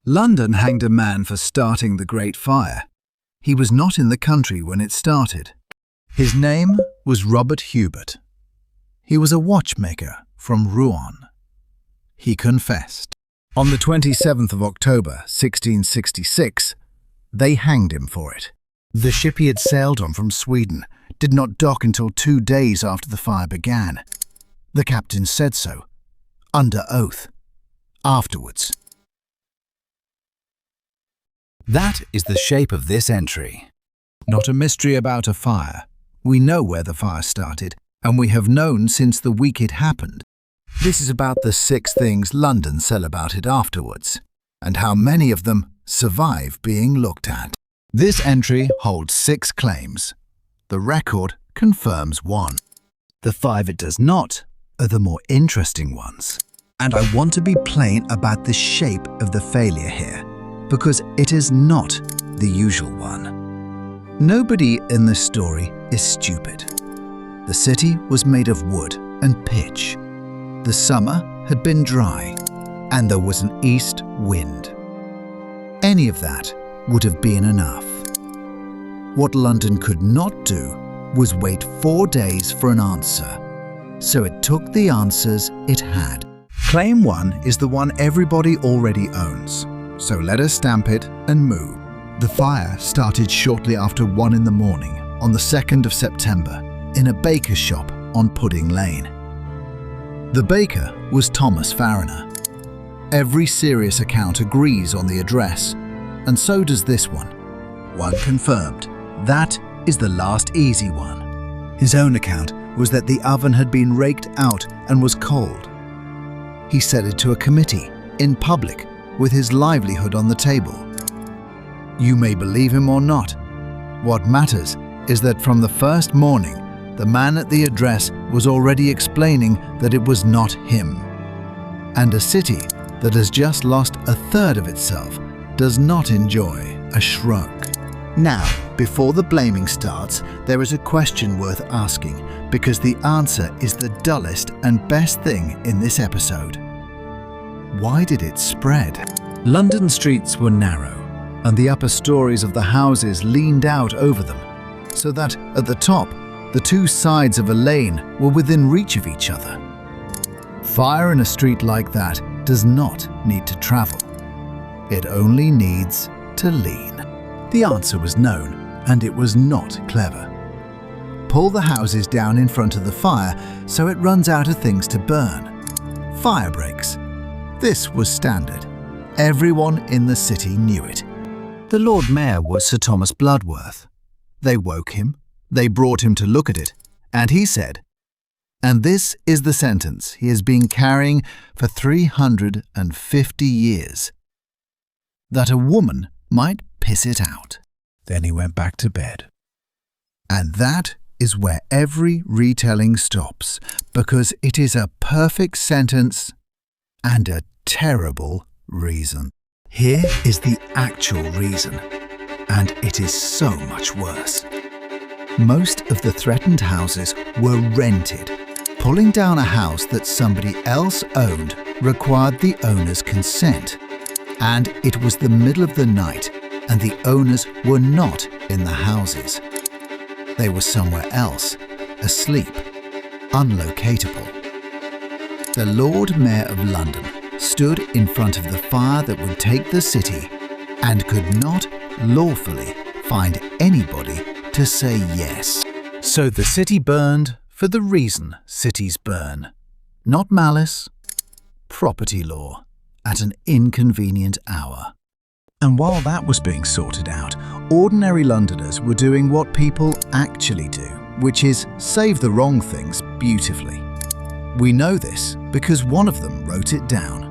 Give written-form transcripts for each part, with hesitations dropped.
London hanged a man for starting the Great Fire. He was not in the country when it started. His name was Robert Hubert. He was a watchmaker from Rouen. He confessed. On the 27th of October, 1666, they hanged him for it. The ship he had sailed on from Sweden did not dock until 2 days after the fire began. The captain said so, under oath, afterwards. That is the shape of this entry. Not a mystery about a fire. We know where the fire started, and we have known since the week it happened. This is about the 6 things London said about it afterwards, and how many of them survive being looked at. This entry holds 6 claims. The record confirms 1. The 5 it does not are the more interesting ones. And I want to be plain about the shape of the failure here, because it is not the usual one. Nobody in this story is stupid. The city was made of wood and pitch. The summer had been dry, and there was an east wind. Any of that would have been enough. What London could not do was wait 4 days for an answer, so it took the answers it had. Claim 1 is the one everybody already owns, so let us stamp it and move. The fire started shortly after 1 in the morning on the 2nd of September in a baker's shop on Pudding Lane. The baker was Thomas Fariner. Every serious account agrees on the address, and so does this one. One confirmed. That is the last easy one. His own account was that the oven had been raked out and was cold. He said it to a committee, in public, with his livelihood on the table. You may believe him or not. What matters is that from the first morning, the man at the address was already explaining that it was not him. And a city that has just lost 1/3 of itself does not enjoy a shrug. Now, before the blaming starts, there is a question worth asking, because the answer is the dullest and best thing in this episode. Why did it spread? London streets were narrow, and the upper stories of the houses leaned out over them, so that at the top, the 2 sides of a lane were within reach of each other. Fire in a street like that does not need to travel. It only needs to lean. The answer was known, and it was not clever. Pull the houses down in front of the fire so it runs out of things to burn. Firebreaks. This was standard. Everyone in the city knew it. The Lord Mayor was Sir Thomas Bloodworth. They woke him, they brought him to look at it, and he said, and this is the sentence he has been carrying for 350 years, that a woman might piss it out. Then he went back to bed. And that is where every retelling stops, because it is a perfect sentence and a terrible reason. Here is the actual reason, and it is so much worse. Most of the threatened houses were rented. Pulling down a house that somebody else owned required the owner's consent, and it was the middle of the night, and the owners were not in the houses. They were somewhere else, asleep, unlocatable. The Lord Mayor of London stood in front of the fire that would take the city and could not lawfully find anybody to say yes. So the city burned for the reason cities burn. Not malice, property law at an inconvenient hour. And while that was being sorted out, ordinary Londoners were doing what people actually do, which is save the wrong things beautifully. We know this because one of them wrote it down.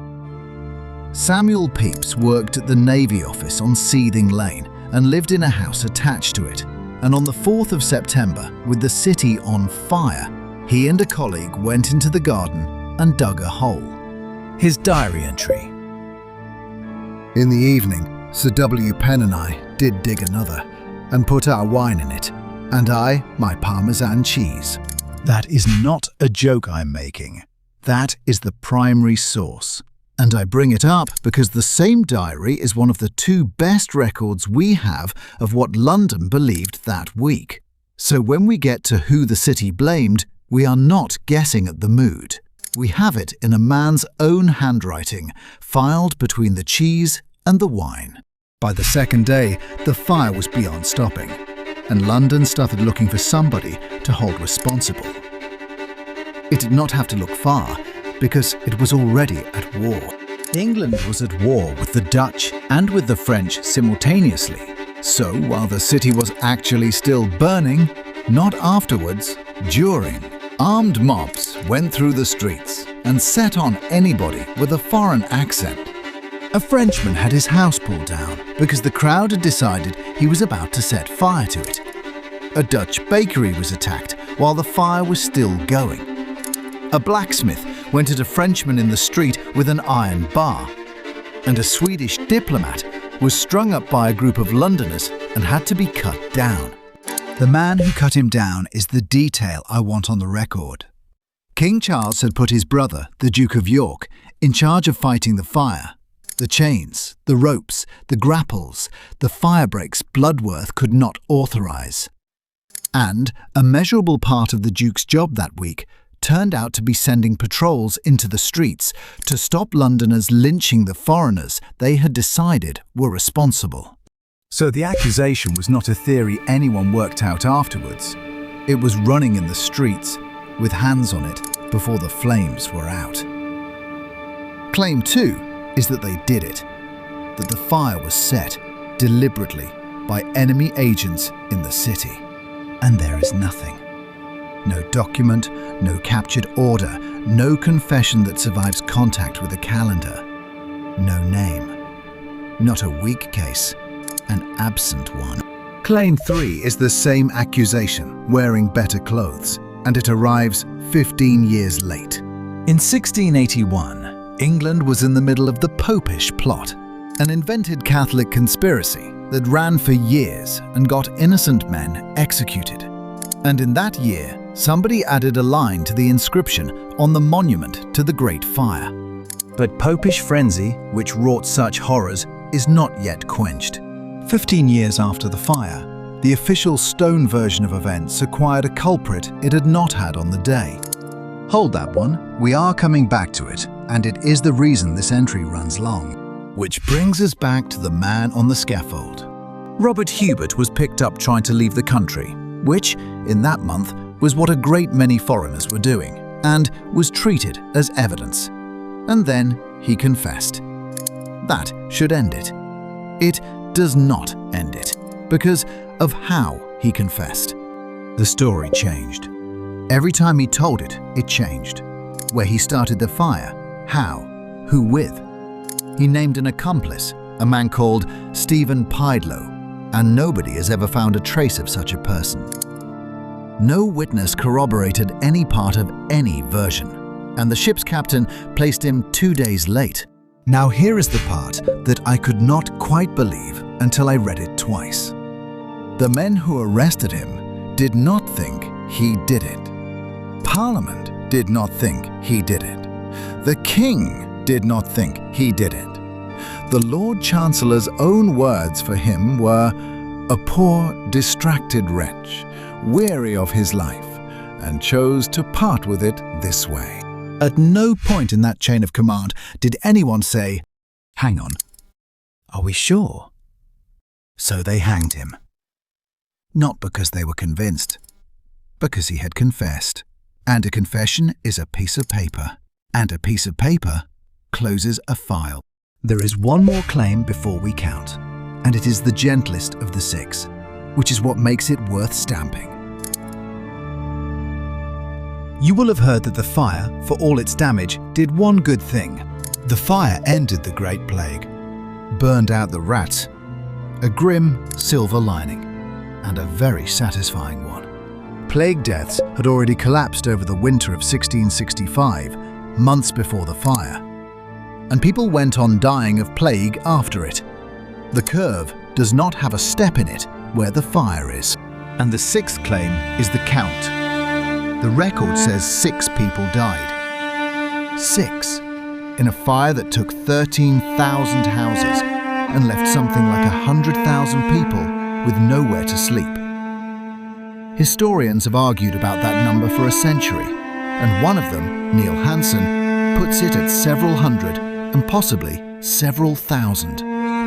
Samuel Pepys worked at the Navy office on Seething Lane and lived in a house attached to it. And on the 4th of September, with the city on fire, he and a colleague went into the garden and dug a hole. His diary entry. In the evening, Sir W. Penn and I did dig another and put our wine in it, and I my Parmesan cheese. That is not a joke I'm making. That is the primary source. And I bring it up because the same diary is one of the two best records we have of what London believed that week. So when we get to who the city blamed, we are not guessing at the mood. We have it in a man's own handwriting, filed between the cheese and the wine. By the second day, the fire was beyond stopping, and London started looking for somebody to hold responsible. It did not have to look far, because it was already at war. England was at war with the Dutch and with the French simultaneously. So while the city was actually still burning, not afterwards, during, armed mobs went through the streets and set on anybody with a foreign accent. A Frenchman had his house pulled down because the crowd had decided he was about to set fire to it. A Dutch bakery was attacked while the fire was still going. A blacksmith went at a Frenchman in the street with an iron bar. And a Swedish diplomat was strung up by a group of Londoners and had to be cut down. The man who cut him down is the detail I want on the record. King Charles had put his brother, the Duke of York, in charge of fighting the fire. The chains, the ropes, the grapples, the firebreaks Bloodworth could not authorise. And a measurable part of the Duke's job that week turned out to be sending patrols into the streets to stop Londoners lynching the foreigners they had decided were responsible. So the accusation was not a theory anyone worked out afterwards. It was running in the streets, with hands on it, before the flames were out. Claim 2 is that they did it, that the fire was set deliberately by enemy agents in the city. And there is nothing. No document, no captured order, no confession that survives contact with a calendar. No name. Not a weak case, an absent one. Claim 3 is the same accusation, wearing better clothes, and it arrives 15 years late. In 1681, England was in the middle of the Popish plot, an invented Catholic conspiracy that ran for years and got innocent men executed. And in that year, somebody added a line to the inscription on the monument to the Great Fire. But Popish frenzy, which wrought such horrors, is not yet quenched. 15 years after the fire, the official stone version of events acquired a culprit it had not had on the day. Hold that one, we are coming back to it, and it is the reason this entry runs long. Which brings us back to the man on the scaffold. Robert Hubert was picked up trying to leave the country, which, in that month, was what a great many foreigners were doing, and was treated as evidence. And then he confessed. That should end it. It does not end it, because of how he confessed. The story changed. Every time he told it, it changed. Where he started the fire, how, who with. He named an accomplice, a man called Stephen Pidlow, and nobody has ever found a trace of such a person. No witness corroborated any part of any version, and the ship's captain placed him 2 days late. Now here is the part that I could not quite believe until I read it twice. The men who arrested him did not think he did it. Parliament did not think he did it. The king did not think he did it. The Lord Chancellor's own words for him were, "A poor, distracted wretch, weary of his life, and chose to part with it this way." At no point in that chain of command did anyone say, "Hang on, are we sure?" So they hanged him. Not because they were convinced, because he had confessed. And a confession is a piece of paper, and a piece of paper closes a file. There is one more claim before we count, and it is the gentlest of the 6, which is what makes it worth stamping. You will have heard that the fire, for all its damage, did one good thing. The fire ended the Great Plague, burned out the rats, a grim silver lining, and a very satisfying one. Plague deaths had already collapsed over the winter of 1665, months before the fire, and people went on dying of plague after it. The curve does not have a step in it where the fire is. And the 6th claim is the count. The record says 6 people died. 6. in a fire that took 13,000 houses and left something like 100,000 people with nowhere to sleep. Historians have argued about that number for a century, and one of them, Neil Hansen, puts it at several hundred and possibly several thousand.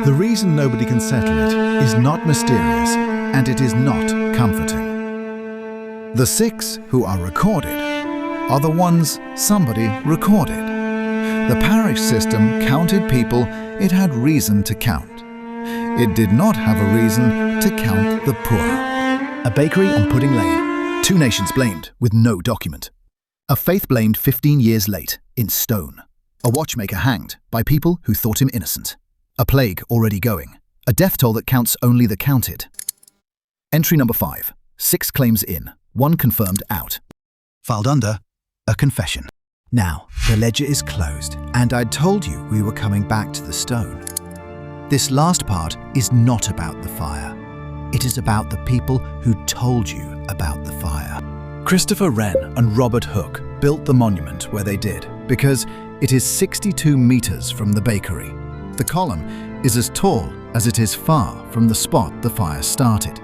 The reason nobody can settle it is not mysterious, and it is not comforting. The 6 who are recorded are the ones somebody recorded. The parish system counted people it had reason to count. It did not have a reason to count the poor. A bakery on Pudding Lane. 2 nations blamed with no document. A faith blamed 15 years late, in stone. A watchmaker hanged by people who thought him innocent. A plague already going. A death toll that counts only the counted. Entry number 5. 6 claims in, 1 confirmed out. Filed under a confession. Now, the ledger is closed, and I'd told you we were coming back to the stone. This last part is not about the fire. It is about the people who told you about the fire. Christopher Wren and Robert Hooke built the monument where they did because it is 62 meters from the bakery. The column is as tall as it is far from the spot the fire started,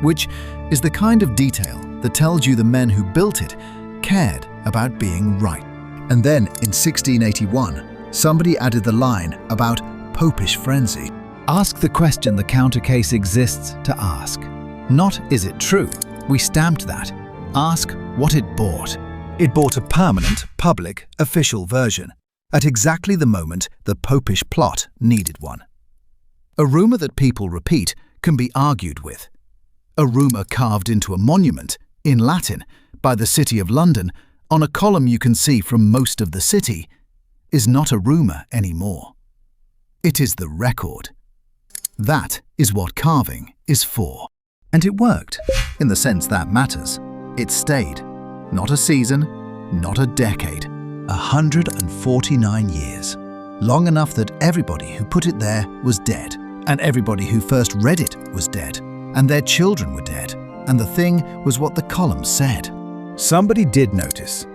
which is the kind of detail that tells you the men who built it cared about being right. And then in 1681, somebody added the line about popish frenzy. Ask the question the counter case exists to ask. Not is it true? We stamped that. Ask what it bought. It bought a permanent, public, official version at exactly the moment the popish plot needed one. A rumour that people repeat can be argued with. A rumour carved into a monument, in Latin, by the City of London, on a column you can see from most of the city, is not a rumour anymore. It is the record. That is what carving is for. And it worked, in the sense that matters. It stayed. Not a season, not a decade. 149 years. Long enough that everybody who put it there was dead, and everybody who first read it was dead, and their children were dead, and the thing was what the column said. Somebody did notice.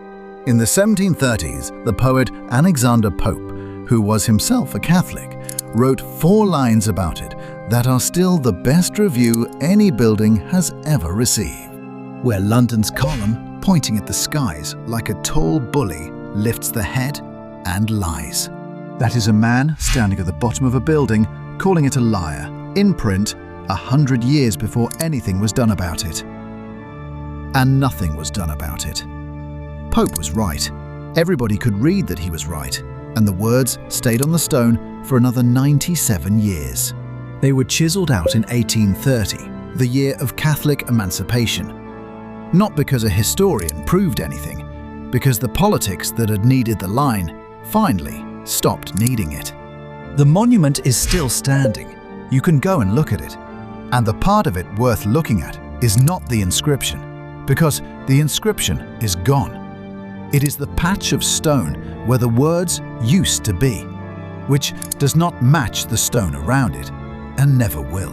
In the 1730s, the poet Alexander Pope, who was himself a Catholic, wrote 4 lines about it that are still the best review any building has ever received. Where London's column, pointing at the skies like a tall bully, lifts the head and lies. That is a man standing at the bottom of a building, calling it a liar, in print, 100 years before anything was done about it. And nothing was done about it. Pope was right. Everybody could read that he was right, and the words stayed on the stone for another 97 years. They were chiseled out in 1830, the year of Catholic emancipation. Not because a historian proved anything, because the politics that had needed the line finally stopped needing it. The monument is still standing. You can go and look at it. And the part of it worth looking at is not the inscription, because the inscription is gone. It is the patch of stone where the words used to be, which does not match the stone around it, and never will.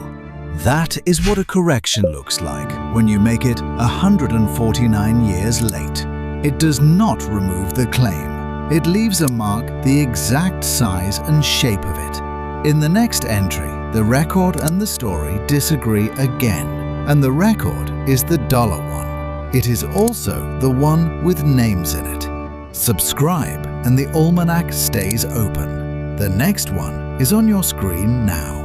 That is what a correction looks like when you make it 149 years late. It does not remove the claim. It leaves a mark the exact size and shape of it. In the next entry, the record and the story disagree again, and the record is the dollar one. It is also the one with names in it. Subscribe and the almanac stays open. The next one is on your screen now.